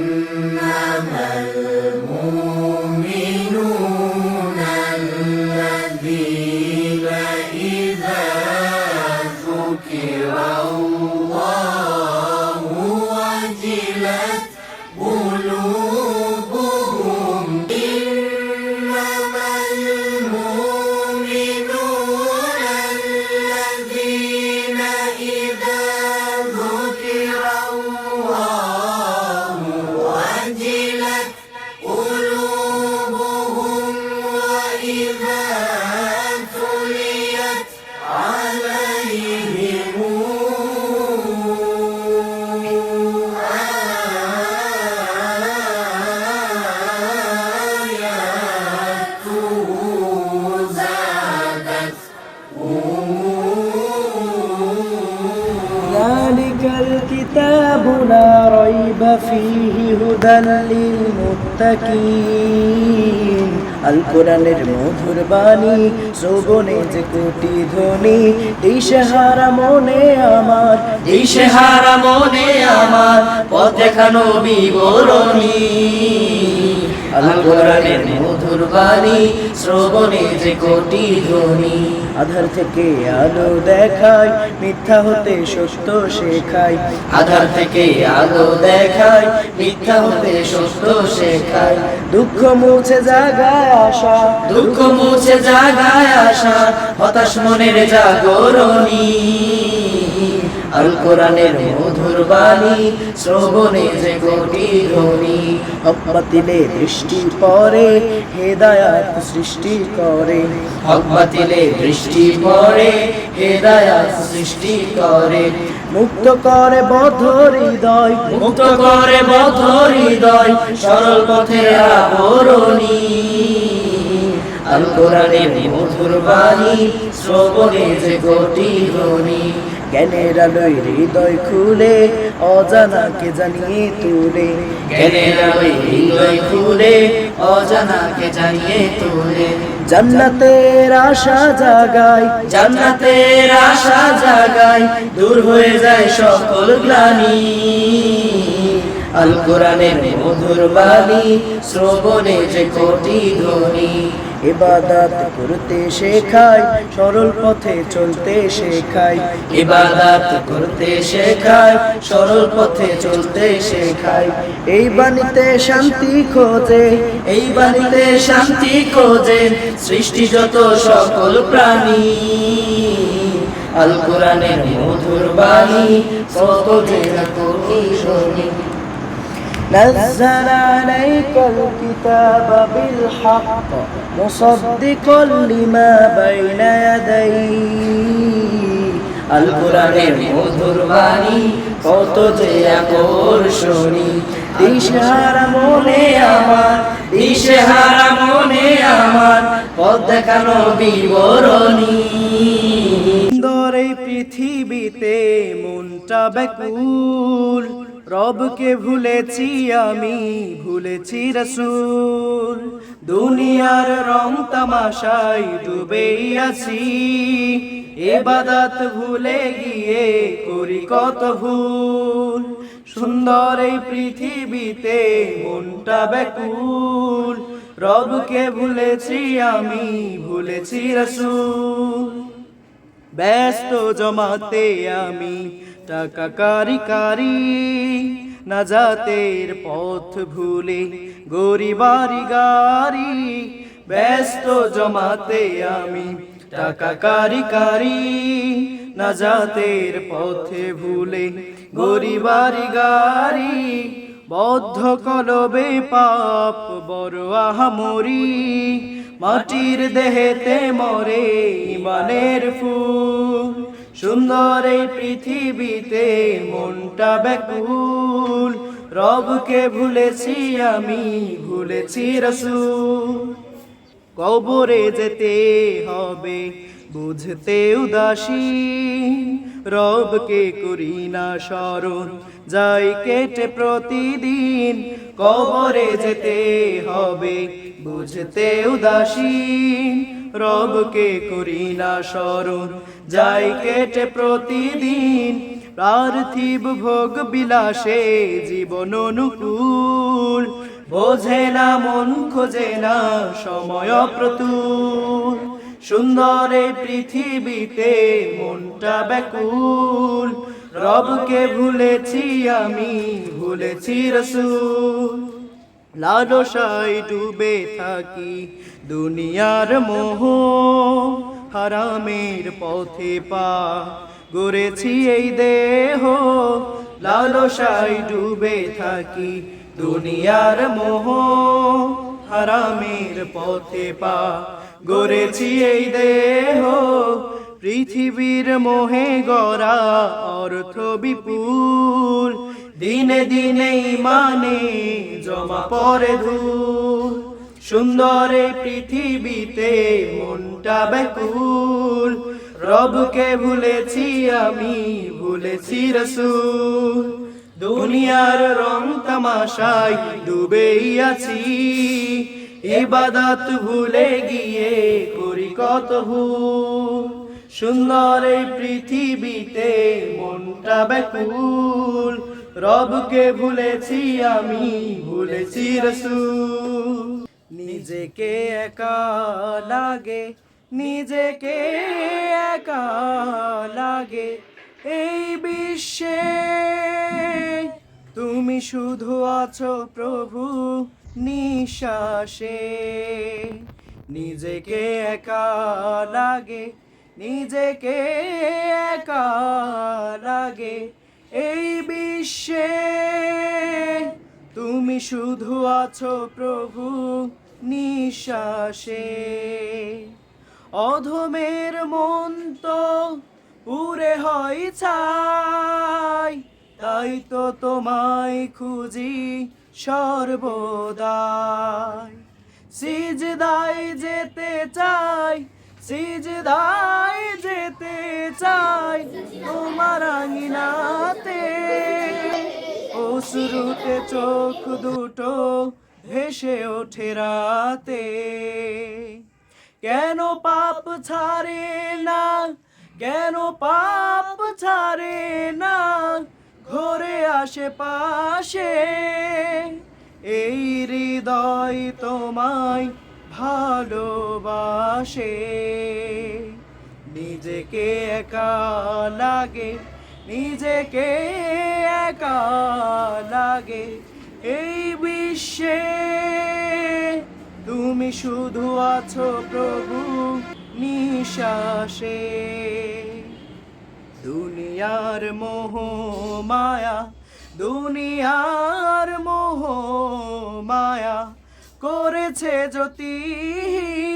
إنما المؤمنون الذين إذا ذكر الله وجلت قلوبهم إنما المؤمنون الذين إذا ذكر الله وجلت قلوبهم وإذا تليت عليهم ذلك الكتاب لا ريب فيه هدى للمتقين আল-কোরআনের মধুর বাণী শ্রবণে যে কোটি ধ্বনি দিশেহারা মনে আমার দিশেহারা মনে আমার পথ দেখানো বিবরণী আল-কোরআনের মধুর বাণী শ্রবণে যে কোটি ধ্বনি আধার থেকে আলো দেখায় মিথ্যা হতে সত্য শেখায় আধার থেকে আলো দেখায় মিথ্যা হতে সত্য শেখায় দুঃখ মুছে জাগায় আশা দুঃখ মুছে জাগায় আশা হতাশ মনের জাগরণী আল-কোরআনের মধুর বাণী শ্রবণে যে কোটি ধ্বনি হক বাতিলে দৃষ্টি পড়ে হেদায়াত সৃষ্টি করে হক বাতিলে দৃষ্টি পড়ে হেদায়াত সৃষ্টি করে মুক্ত করে বদ্ধ হৃদয় মুক্ত করে বদ্ধ হৃদয় সরল পথের আবরণী আল-কোরআনের মধুর বাণী শ্রবণে যে কোটি ধ্বনি জ্ঞানের আলোয় হৃদয় খুলে অজানাকে জানিয়ে তুলে জ্ঞানের আলোয় হৃদয় খুলে অজানাকে জানিয়ে তোলে জান্নাতের আশা জাগায় জান্নাতের আশা জাগায় দূর হয়ে যায় সকল গ্লানি আল-কোরআনের মধুর বাণী শ্রবণে যে কোটি ধ্বনি ইবাদত করতে শেখায় সরল পথে চলতে শেখায় ইবাদত করতে শেখায় সরল পথে চলতে শেখায় এই বাণীতে শান্তি খোঁজে এই বাণীতে শান্তি খোঁজে সৃষ্টি যত সকল প্রাণী আল-কোরআনের মধুর বাণী শ্রবণে যে কোটি ধ্বনি نزل عليك الكتاب بالحق مصدقا لما بين يديه আল-কোরআনের মধুর বাণী কত যে আকর্ষণী দিশেহারা মনে আমার দিশেহারা মনে আমার পথ দেখানো বিবরণী সুন্দর এই পৃথিবীতে মনটা ব্যাকুল রবকে ভুলেছি আমি ভুলেছি রাসূল দুনিয়ার রং তামাশায় ডুবেই আছি ইবাদত ভুলে গিয়ে করি কত ভুল সুন্দর এই পৃথিবীতে মনটা ব্যাকুল রবকে ভুলেছি আমি ভুলেছি রাসূল ব্যস্ত জমাতে আমি টাকা কারি কারি নাজাতের পথ ভুলে গরিবারি গারি ব্যস্ত জমাতে আমি টাকা কারি কারি নাজাতের পথে ভুলে গরিবারি গারি বদ্ধ কলবে পাপ বড় আহামরি মাটির দেহেতে মরে ইমানের ফুল সুন্দর এই পৃথিবীতে মনটা ব্যাকুল রবকে ভুলেছি আমি ভুলেছি রাসূল কবরে যেতে হবে বুঝতে উদাসীন রবকে করি না স্মরণ যাই কেটে প্রতিদিন কবরে যেতে হবে বুঝতে উদাসীন রবকে করি না স্মরণ যাই কেটে প্রতিদিন পার্থিব ভোগ বিলাসে জীবন অনুকূল, বোঝে না মন খোঁজে না সময় প্রতুল, সুন্দর এই পৃথিবীতে মনটা ব্যাকুল, রবকে ভুলেছি আমি, ভুলেছি রাসূল। লালসায় ডুবে থাকি দুনিয়ার মোহ, হারামের পথে পা গড়েছি এই দেহ, লালসায় ডুবে থাকি দুনিয়ার মোহ, হারামের পথে পা গড়েছি এই দেহ, পৃথিবীর মোহে গড়া অর্থ বিপুল, দিনে দিনে মানে জমা পড়ে ধুল, সুন্দর এই পৃথিবীতে মনটা ব্যাকুল, রবকে ভুলেছি আমি, ভুলেছি রাসূল। দুনিয়ার রং তামাশায় ডুবেই আছি, ইবাদত ভুলে গিয়ে করি কত ভুল, সুন্দর এই পৃথিবীতে মনটা ব্যাকুল, রবকে ভুলেছি আমি, ভুলেছি রাসূল। নিজেকে একা লাগে, নিজেকে একা লাগে এই বিশ্বে, তুমি শুধু আছো প্রভু নিঃশ্বাসে, নিজেকে একা লাগে, নিজেকে একা লাগে এই বিশ্বে, তুমি শুধু আছো প্রভু নিঃশ্বাসে। অধমের মন তো পুরে হয় ছাই, তাই তো তোমায় খুঁজি সর্বদাই, সিজদায় যেতে চাই, সিজদায় যেতে চাই তোমার আঙিনাতে, অশ্রুতে চোখ দুটো ভেসে ওঠে রাতে, কেন পাপ ছাড়ে না, কেন পাপ ছাড়ে না ঘরে আশেপাশে, এই হৃদয় তোমায় ভালোবাসে, নিজেকে একা লাগে, নিজেকে একা লাগে এই বিশ্বে, তুমি শুধু আছো প্রভু নিঃশ্বাসে। দুনিয়ার মোহ মায়া, দুনিয়ার মোহ মায়া করেছে জ্যোতিহীন,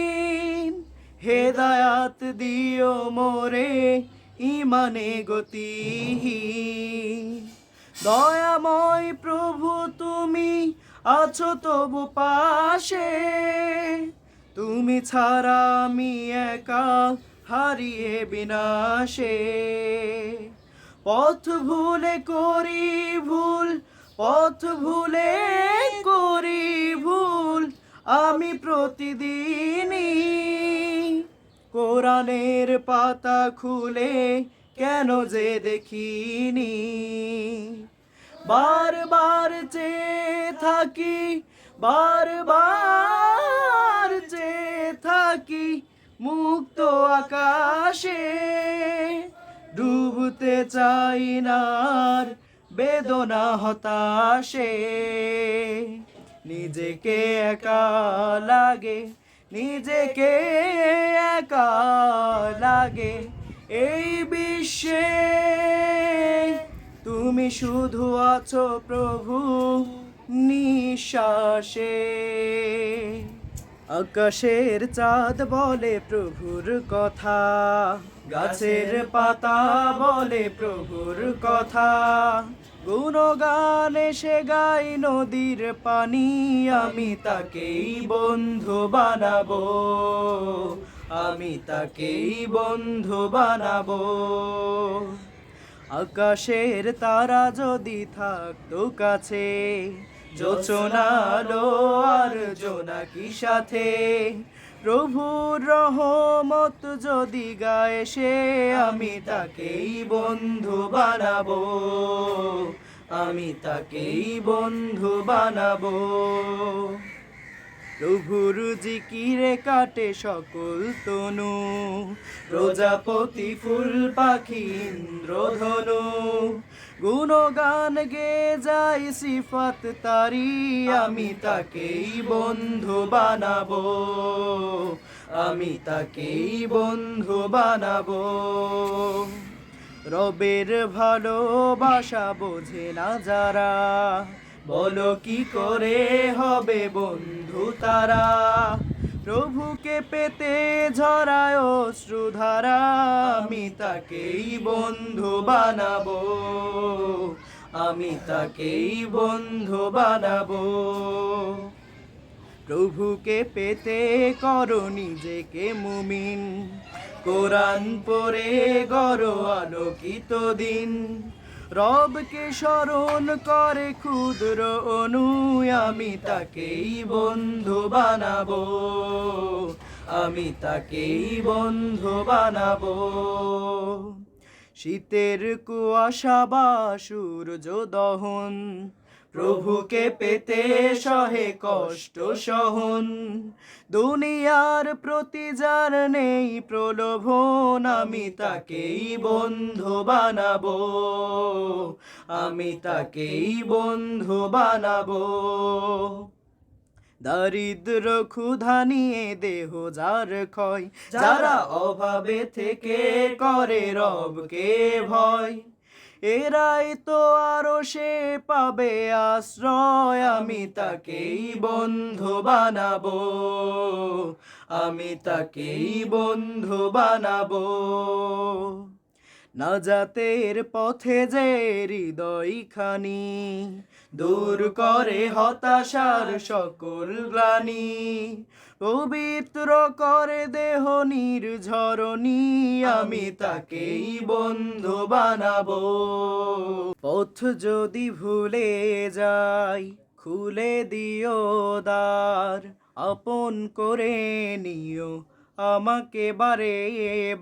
হেদায়াত দিও মোরে ইমানে গতিহীন, দয়াময় প্রভু তুমি আছো তবু পাশে, তুমি ছাড়া আমি একা হারিয়ে বিনাশে, পথ ভুলে করি ভুল, পথ ভুলে করি ভুল আমি প্রতিদিনই, কোরআনের পাতা খুলে কেন যে দেখিনি, বারবার চেয়ে থাকি, বারবার চেয়ে থাকি মুক্ত আকাশে, ডুবতে চাই না আর বেদনা হতাশে, নিজেকে একা লাগে, নিজেকে একা লাগে এই বিশ্বে, তুমি শুধু আছো প্রভু নিঃশ্বাসে। আকাশের চাঁদ বলে প্রভুর কথা, গাছের পাতা বলে প্রভুর কথা, গুণগান এসে গাই নদীর পানি, আমি তাকেই বন্ধু বানাবো, আমি তাকেই বন্ধু বানাবো। আকাশের তারা যদি থাকতো কাছে, জোছনা আলো আর জোনাকি সাথে, প্রভুর রহমত যদি গায় সে, আমি তাকেই বন্ধু বানাবো, আমি তাকেই বন্ধু বানাবো। প্রভুর জিকিরে কাটে সকল তনু, প্রজাপতি ফুল পাখি ইন্দ্রধনু, গুণগান গে যাই সিফাত তারি, আমি তাকেই বন্ধু বানাবো, আমি তাকেই বন্ধু বানাবো। রবের ভালোবাসা বোঝে না যারা, বলো কি করে হবে বন্ধু তারা। প্রভুকে পেতে ঝরায় অশ্রুধারা, আমি তাকেই বন্ধু বানাবো, আমি তাকেই বন্ধু বানাবো। প্রভুকে পেতে করো নিজেকে মুমিন, কোরআন পড়ে গড়ো আলোকিত দিন। রবকে স্মরণ করে ক্ষুদ্র অনু, আমি তাকেই বন্ধু বানাবো, আমি তাকেই বন্ধু বানাবো। শীতের কুয়াশা বা সূর্য দহন, প্রভুকে পেতে সহে কষ্ট সহন। দুনিয়ার প্রতি যার নেই প্রলোভন, আমি তাকেই বন্ধু বানাবো, আমি তাকেই বন্ধু বানাবো। দারিদ্র ক্ষুধা নিয়ে দেহ যার ক্ষয়, যারা অভাবে থেকে করে রবকে ভয়, এরাই তো আরো সে পাবে আশ্রয়, আমি তাকেই বন্ধু বানাবো, আমি তাকেই বন্ধু বানাবো। নাজাতের পথে যে হৃদয় খানি, দূর করে হতাশার সকল গ্লানি, পবিত্র করে দেহ নির্ঝরণী, আমি তাকেই বন্ধু বানাবো। পথ যদি ভুলে যাই খুলে দিও দ্বার, আপন করে নিও আমাকে বারে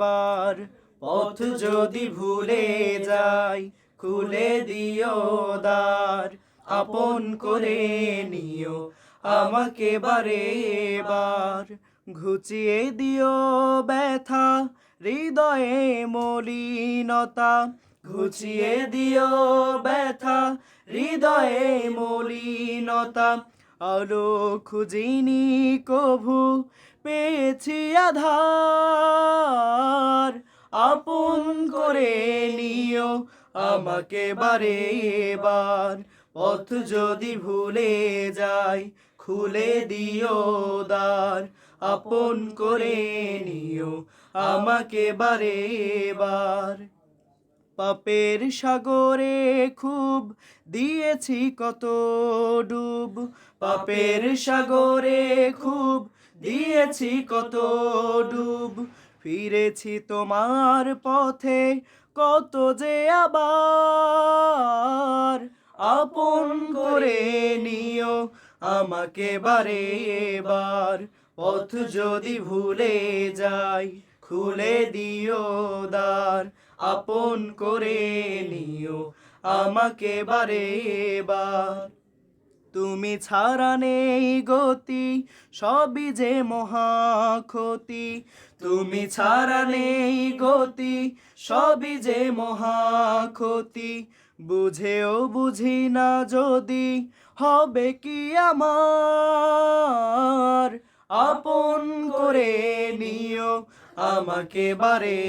বার। পথ যদি ভুলে যাই খুলে দিও দ্বার, আপন করে নিও আমাকে বারে বার। ঘুচিয়ে দিও ব্যথা হৃদয়ে মলিনতা, ঘুচিয়ে দিও ব্যথা হৃদয়ে মলিনতা। আলো খুঁজিনি কভু পেয়েছি আধার, আপন করে নিও আমাকে বারে বার। পথ যদি ভুলে যাই খুলে দিও দ্বার, আপন করে নিও আমাকে বারে বার। পাপের সাগরে খুব দিয়েছি কত ডুব, পাপের সাগরে খুব দিয়েছি কত ডুব। ফিরেছি তোমার পথে কত যে আবার, আপন করে নিও আমাকে বারে বার। পথ যদি ভুলে যাই খুলে দিও দ্বার, আপন করে নিও আমাকে বারে বার। তুমি ছাড়া নেই গতি সবই যে মহা ক্ষতি, তুমি ছাড়া নেই গতি সবই যে মহা ক্ষতি। বুঝেও বুঝি না যদি হবে কি আমার, আপন করে নিও আমাকে বারে